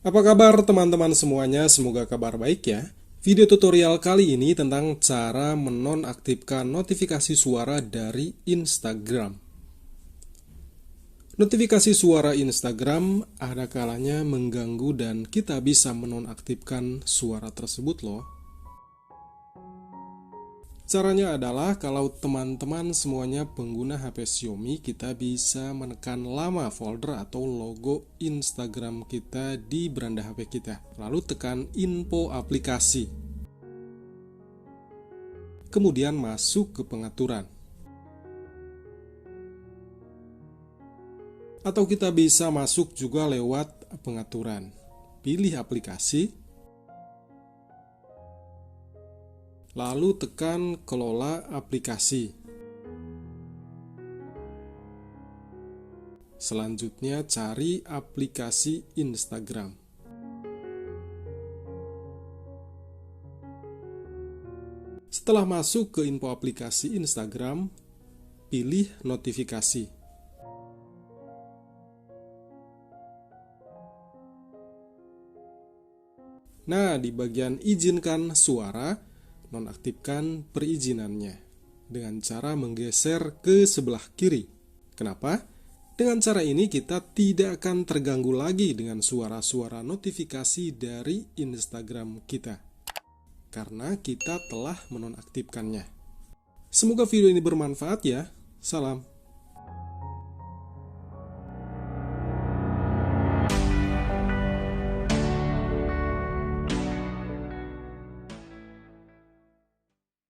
Apa kabar teman-teman semuanya? Semoga kabar baik ya. Video tutorial kali ini tentang cara menonaktifkan notifikasi suara dari Instagram. Notifikasi suara Instagram ada kalanya mengganggu dan kita bisa menonaktifkan suara tersebut loh. Caranya adalah kalau teman-teman semuanya pengguna HP Xiaomi, kita bisa menekan lama folder atau logo Instagram kita di beranda HP kita. Lalu tekan info aplikasi. Kemudian masuk ke pengaturan. Atau kita bisa masuk juga lewat pengaturan. Pilih aplikasi. Lalu tekan kelola aplikasi. Selanjutnya cari aplikasi Instagram. Setelah masuk ke info aplikasi Instagram, pilih notifikasi. Nah, di bagian izinkan suara, nonaktifkan perizinannya dengan cara menggeser ke sebelah kiri. Kenapa? Dengan cara ini kita tidak akan terganggu lagi dengan suara-suara notifikasi dari Instagram kita, karena kita telah menonaktifkannya. Semoga video ini bermanfaat ya. Salam.